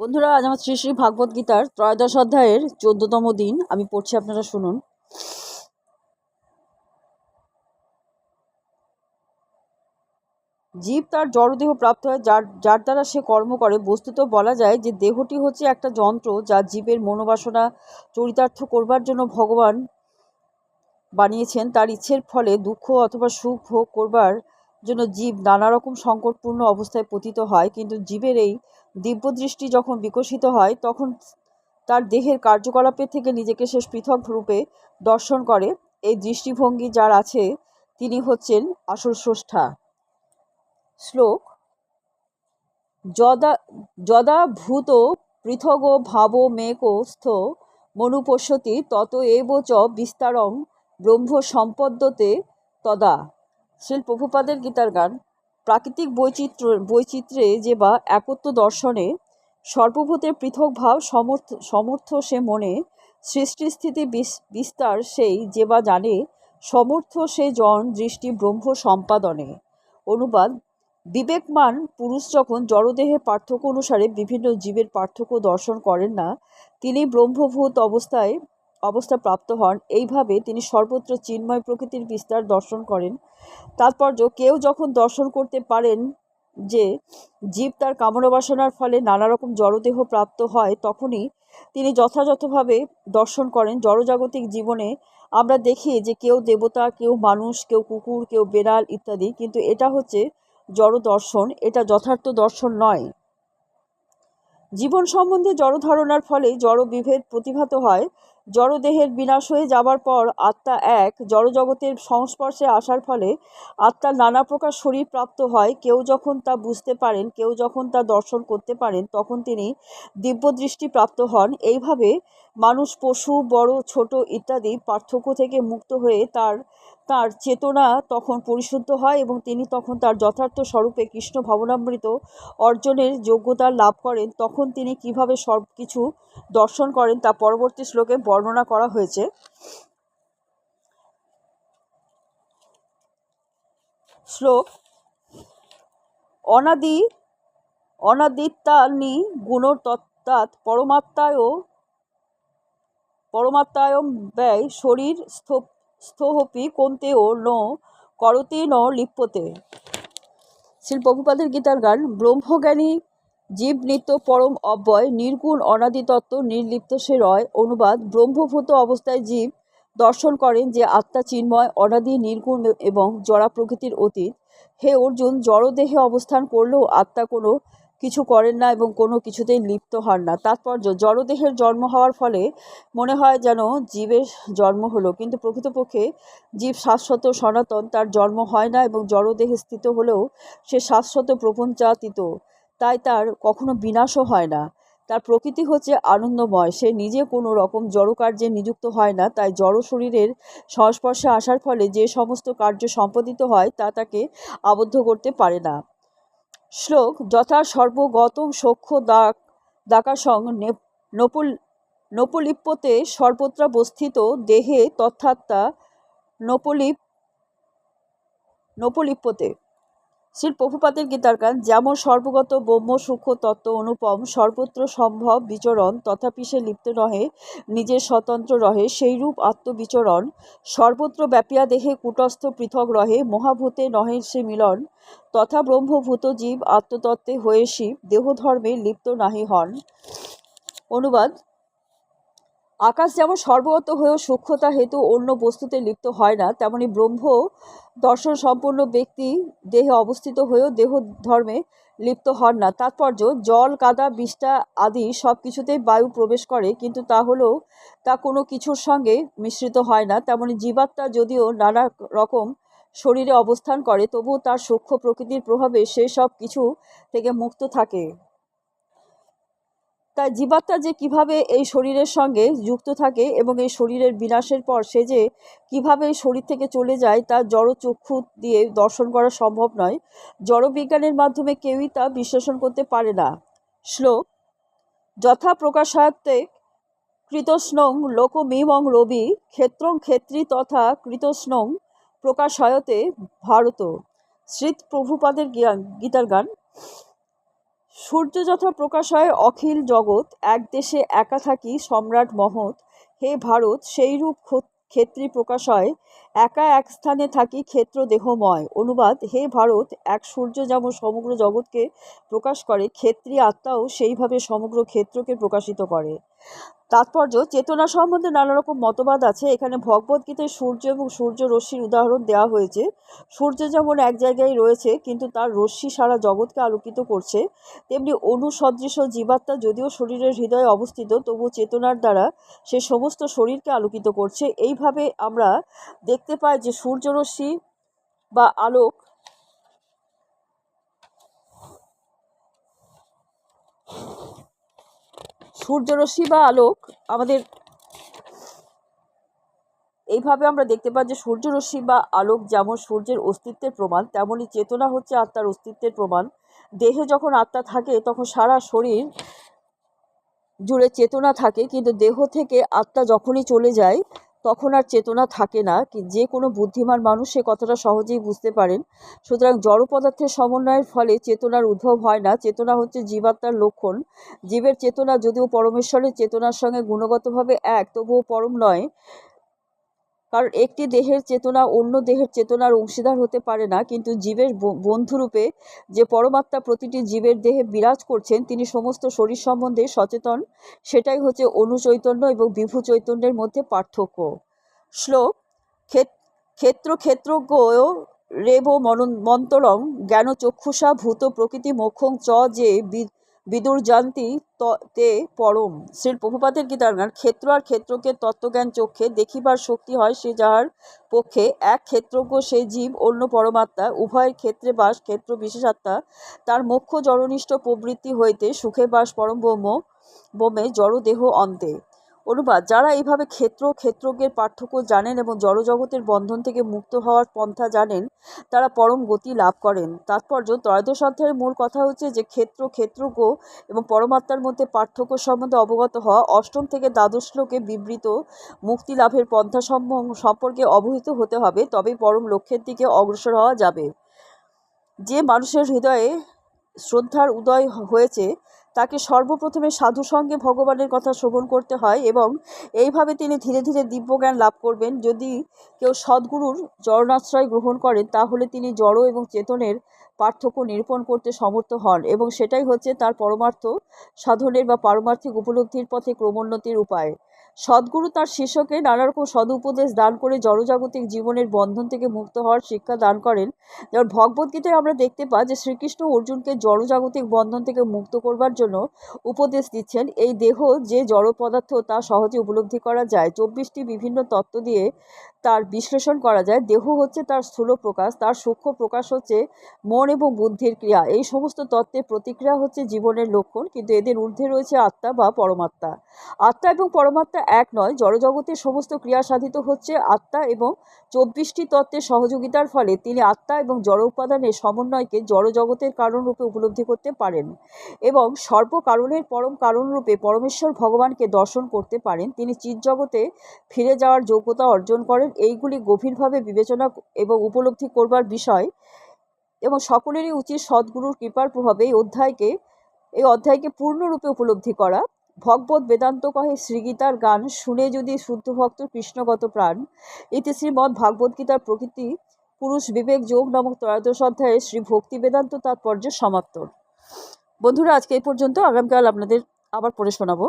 বন্ধুরা, আজ আমার শ্রী শ্রী ভাগবত গীতার ত্রয়োদশ অধ্যায়ের 14তম দিন আমি পড়ছি, আপনারা শুনুন। জীব তার জড়দেহ প্রাপ্ত হয়, যার যার দ্বারা সে কর্ম করে। বস্তুত বলা যায় যে দেহটি হচ্ছে একটা যন্ত্র, যা জীবের মনোবাসনা চরিতার্থ করবার জন্য ভগবান বানিয়েছেন। তার ইচ্ছের ফলে দুঃখ অথবা সুখ ভোগ করবার জন্য জীব নানা রকম সংকটপূর্ণ অবস্থায় পতিত হয়। কিন্তু জীবের এই দিব্য দৃষ্টি যখন বিকশিত হয়, তখন তার দেহের কার্যকলাপের থেকে নিজেকে সে পৃথক রূপে দর্শন করে। এই দৃষ্টিভঙ্গি যার আছে, তিনি হচ্ছেন আসল স্রষ্টা। শ্লোক: যদা যদা ভূত পৃথগ ভাব মেক স্থ মনুপশ্যতি তত এব চ বিস্তারং ব্রহ্ম সম্পদ্যতে তদা। শ্রীল প্রভুপাদের গীতার গান। প্রাকৃতিক বৈচিত্র্যে যে বা একত্ব দর্শনে সর্বভূতের পৃথক ভাব সমর্থ সে মনে, সৃষ্টি স্থিতি বিস্তার সেই যে বা জানে, সমর্থ সে জন দৃষ্টি ব্রহ্ম সম্পাদনে। অনুবাদ: বিবেকমান পুরুষ যখন জড়দেহের পার্থক্য অনুসারে বিভিন্ন জীবের পার্থক্য দর্শন করেন না, তিনি ব্রহ্মভূত অবস্থা প্রাপ্ত হন। এইভাবে তিনি সর্বত্র চিন্ময় প্রকৃতির বিস্তার দর্শন করেন। তাৎপর্য: কেউ যখন দর্শন করতে পারেন যে জীব তার কামনা বাসনার ফলে নানা রকম জড়দেহ প্রাপ্ত হয়, তখনই তিনি যথাযথভাবে দর্শন করেন। জড়জাগতিক জীবনে আমরা দেখি যে কেউ দেবতা, কেউ মানুষ, কেউ কুকুর, কেউ বেড়াল ইত্যাদি, কিন্তু এটা হচ্ছে জড় দর্শন, এটা যথার্থ দর্শন নয়। জীবন সম্বন্ধে জড় ধারণার ফলে জড় বিভেদ প্রতিভাত হয়। জড় দেহের বিনাশ হয়ে যাবার পর আত্মা এক। জড়জগতের সংস্পর্শে আসার ফলে আত্মার নানা প্রকার শরীর প্রাপ্ত হয়। কেউ যখন তা বুঝতে পারেন, কেউ যখন তা দর্শন করতে পারেন, তখন তিনি দিব্য দৃষ্টি প্রাপ্ত হন। এইভাবে মানুষ, পশু, বড় ছোট ইত্যাদি পার্থক্য থেকে মুক্ত হয়ে তার তার চেতনা তখন পরিশুদ্ধ হয় এবং তিনি তখন তার যথার্থ স্বরূপে কৃষ্ণ ভবনামৃত অর্জনের যোগ্যতা লাভ করেন। তখন তিনি কিভাবে সব কিছু দর্শন করেন তা পরবর্তী শ্লোকে বর্ণনা করা হয়েছে। শ্লোক: অনাদিত্যানি গুণতত্ত্বাৎ পরমাত্মায়ম ব্যয় শরীর স্থোহপি কোন্তেও ন করতে ন লিপ্যতে। শ্রীল প্রভুপাদের গীতার গান। ব্রহ্মজ্ঞানী জীব নিত্য পরম অব্যয়, নির্গুণ অনাদি তত্ত্ব নির্লিপ্ত সে রয়। অনুবাদ: ব্রহ্মভূত অবস্থায় জীব দর্শন করেন যে আত্মা চিন্ময়, অনাদি, নির্গুণ এবং জড়া প্রকৃতির অতীত। হে অর্জুন, জড় দেহে অবস্থান করলেও আত্মা কোনো কিছু করেন না এবং কোনো কিছুতেই লিপ্ত হন না। তাৎপর্য: জড়দেহের জন্ম হওয়ার ফলে মনে হয় যেন জীবের জন্ম হলো, কিন্তু প্রকৃতপক্ষে জীব শাশ্বত সনাতন, তার জন্ম হয় না এবং জড়দেহে স্থিত হলেও সে শাশ্বত প্রপঞ্চাতীত, তাই তার কখনো বিনাশও হয় না। তার প্রকৃতি হচ্ছে আনন্দময়, সে নিজে কোনো রকম জড়কার্যে নিযুক্ত হয় না। তাই জড় শরীরের সংস্পর্শে আসার ফলে যে সমস্ত কার্য সম্পাদিত হয় তা তাকে আবদ্ধ করতে পারে না। শ্লোক: যথা সর্বগতং সখ্য দাকাসং নোপলিপ্যতে সর্বত্রাবস্থিত দেহে তথাত্মা নোপলিপ্যতে। শ্রীল প্রভুপাদের গীতার গান। যেমন সর্বগত ব্রহ্ম সূক্ষ্ম তত্ত্ব অনুপম, সর্বত্র সম্ভব বিচরণ, তথাপি সে লিপ্ত নহে, নিজের স্বতন্ত্র রহে, সেইরূপ আত্মবিচরণ। সর্বত্র ব্যাপিয়া দেহে কূটস্থ পৃথক রহে, মহাভূতে নহে সে মিলন, তথা ব্রহ্মভূত জীব আত্মতত্ত্বে হয়ে শিব, দেহধর্মে লিপ্ত নাহি হন। অনুবাদ: আকাশ যেমন সর্বগত হয়েও সূক্ষ্মতা হেতু অন্য বস্তুতে লিপ্ত হয় না, তেমনি ব্রহ্ম দর্শন সম্পন্ন ব্যক্তি দেহে অবস্থিত হয়েও দেহ ধর্মে লিপ্ত হন না। তাৎপর্য: জল, কাদা, বিষ্ঠা আদি সব কিছুতেই বায়ু প্রবেশ করে, কিন্তু তা কোনো কিছুর সঙ্গে মিশ্রিত হয় না। তেমনি জীবাত্মা যদিও নানা রকম শরীরে অবস্থান করে, তবুও তার সূক্ষ্ম প্রকৃতির প্রভাবে সে সব কিছু থেকে মুক্ত থাকে। তাই জীবাত্মা যে কিভাবে এই শরীরের সঙ্গে যুক্ত থাকে এবং এই শরীরের বিনাশের পর সে যে কিভাবে এই শরীর থেকে চলে যায়, তা জড় চক্ষু দিয়ে দর্শন করা সম্ভব নয়। জড় বিজ্ঞানের মাধ্যমে কেউই তা বিশ্লেষণ করতে পারে না। শ্লোক: যথা প্রকাশাতে কৃতস্নং লোকমিমং রবি, ক্ষেত্রং ক্ষেত্রী তথা কৃতস্নং প্রকাশয়তে ভারত। শ্রীল প্রভুপাদের গীতার গান। সূর্য যথা প্রকাশ হয় অখিল জগৎ, এক দেশে একা থাকি সম্রাট মহৎ। হে ভারত সেইরূপ ক্ষেত্রী প্রকাশ হয়, একা এক স্থানে থাকি ক্ষেত্র দেহময়। অনুবাদ: হে ভারত, এক সূর্য যেমন সমগ্র জগৎকে প্রকাশ করে, ক্ষেত্রী আত্মাও সেইভাবে সমগ্র ক্ষেত্রকে প্রকাশিত করে। তাৎপর্য: চেতনা সম্বন্ধে নানা রকম মতবাদ আছে। এখানে ভগবদ্গীতায় সূর্য এবং সূর্য রশ্মির উদাহরণ দেওয়া হয়েছে। সূর্য যেমন এক জায়গায় রয়েছে কিন্তু তার রশ্মি সারা জগৎকে আলোকিত করছে, তেমনি অনুসদৃশ জীবাত্মা যদিও শরীরের হৃদয়ে অবস্থিত, তবুও চেতনার দ্বারা সে সমস্ত শরীরকে আলোকিত করছে। এইভাবে আমরা দেখতে পাই যে সূর্যরশ্মি বা আলোক আমাদের এইভাবে আমরা দেখতে পাই যে সূর্যরশ্মি বা আলোক যেমন সূর্যের অস্তিত্বের প্রমাণ, তেমনি চেতনা হচ্ছে আত্মার অস্তিত্বের প্রমাণ। দেহে যখন আত্মা থাকে তখন সারা শরীর জুড়ে চেতনা থাকে, কিন্তু দেহ থেকে আত্মা যখনই চলে যায় তখন আর চেতনা থাকে না। যে কোনো বুদ্ধিমান মানুষ সে কথাটা সহজেই বুঝতে পারেন। সুতরাং জড় পদার্থের সমন্বয়ের ফলে চেতনার উদ্ভব হয় না। চেতনা হচ্ছে জীবাত্মার লক্ষণ। জীবের চেতনা যদিও পরমেশ্বরের চেতনার সঙ্গে গুণগতভাবে এক, তবুও পরম নয়, কারণ একটি দেহের চেতনা অন্য দেহের চেতনার অংশীদার হতে পারে না। কিন্তু জীবের বন্ধুরূপে যে পরমাত্মা প্রতিটি জীবের দেহে বিরাজ করছেন, তিনি সমস্ত শরীর সম্বন্ধে সচেতন। সেটাই হচ্ছে অনুচৈতন্য এবং বিভু চৈতন্যের মধ্যে পার্থক্য। শ্লোক: ক্ষেত্রজ্ঞ রেব মন্তরং জ্ঞান চক্ষুষা ভূত প্রকৃতি মোক্ষং চ যে বিদুর্জান্তি তে পরম। শ্রীল প্রভুপাদের গীতার গান: ক্ষেত্র আর ক্ষেত্রকে তত্ত্বজ্ঞান চক্ষে দেখিবার শক্তি হয় সে যাহার পক্ষে, এক ক্ষেত্রজ্ঞ সেই জীব, অন্য পরমাত্মা, উভয়ের ক্ষেত্রে বাস ক্ষেত্র বিশেষাত্মা, তার মোক্ষ জড়নিষ্ঠ প্রবৃত্তি হইতে সুখে বাস পরম ব্রহ্মে জড় দেহ অন্তে। অনুবাদ: যারা এইভাবে ক্ষেত্রজ্ঞের পার্থক্য জানেন এবং জড়জগতের বন্ধন থেকে মুক্ত হওয়ার পন্থা জানেন, তারা পরম গতি লাভ করেন। তাৎপর্য: ত্রয়োদশ অধ্যায়ের মূল কথা হচ্ছে যে ক্ষেত্রজ্ঞ এবং পরমাত্মার মধ্যে পার্থক্য সম্বন্ধে অবগত হওয়া। অষ্টম থেকে দ্বাদশ শ্লোকে বিবৃত মুক্তি লাভের পন্থা সম্পর্কে অবহিত হতে হবে, তবেই পরম লক্ষ্যের দিকে অগ্রসর হওয়া যাবে। যে মানুষের হৃদয়ে শ্রদ্ধার উদয় হয়েছে তাকে সর্বপ্রথমে সাধু সঙ্গে ভগবানের কথা শ্রবণ করতে হয় এবং এইভাবে তিনি ধীরে ধীরে দিব্যজ্ঞান লাভ করবেন। যদি কেউ সদ্গুরুর চরণাশ্রয় গ্রহণ করেন তাহলে তিনি জড় এবং চেতনের পার্থক্য নিরূপণ করতে সমর্থ হন এবং সেটাই হচ্ছে তার পরমার্থ সাধনের বা পারমার্থিক উপলব্ধির পথে ক্রমোন্নতির উপায়। সদ্গুরু তার শিষ্যকে নানারকম সদুপদেশ দান করে জড়জাগতিক জীবনের বন্ধন থেকে মুক্ত হওয়ার শিক্ষা দান করেন। যেমন ভগবদ্গীতায় আমরা দেখতে পাই যে শ্রীকৃষ্ণ অর্জুনকে জড়জাগতিক বন্ধন থেকে মুক্ত করবার জন্য উপদেশ দিচ্ছেন। এই দেহ যে জড় পদার্থ তা সহজে উপলব্ধি করা যায়। 24টি বিভিন্ন তত্ত্ব দিয়ে তার বিশ্লেষণ করা যায়। দেহ হচ্ছে তার স্থূল প্রকাশ, তার সূক্ষ্ম প্রকাশ হচ্ছে মন এবং বুদ্ধির ক্রিয়া। এই সমস্ত তত্ত্বের প্রতিক্রিয়া হচ্ছে জীবনের লক্ষণ, কিন্তু এদের ঊর্ধ্বে রয়েছে আত্মা বা পরমাত্মা। আত্মা এবং পরমাত্মা এক নয়। জড়জগতের সমস্ত ক্রিয়া সাধিত হচ্ছে আত্মা এবং 24টি তত্ত্বের সহযোগিতার ফলে তিনি আত্মা এবং জড় উপাদানের সমন্বয়কে জড়জগতের কারণরূপে উপলব্ধি করতে পারেন এবং সর্বকারণের পরম কারণরূপে পরমেশ্বর ভগবানকে দর্শন করতে পারেন। তিনি চিৎজগতে ফিরে যাওয়ার যোগ্যতা অর্জন করেন। এইগুলি গভীরভাবে বিবেচনা এবং উপলব্ধি করবার বিষয় এবং সকলেরই উচিত সদ্গুরুর কৃপার প্রভাবে এই অধ্যায়কে পূর্ণরূপে উপলব্ধি করা। ভগবত বেদান্ত কহে শ্রীগীতার গান, শুনে যদি শুদ্ধ ভক্ত কৃষ্ণগত প্রাণ। ইতি শ্রীমদ্ ভাগবত গীতার প্রকৃতি পুরুষ বিবেক যোগ নামক ত্রয়োদশ অধ্যায়ে শ্রী ভক্তি বেদান্ত তাৎপর্য সমাপ্ত। বন্ধুরা, আজকে এই পর্যন্ত। আগামীকাল আপনাদের আবার পড়ে শোনাবো।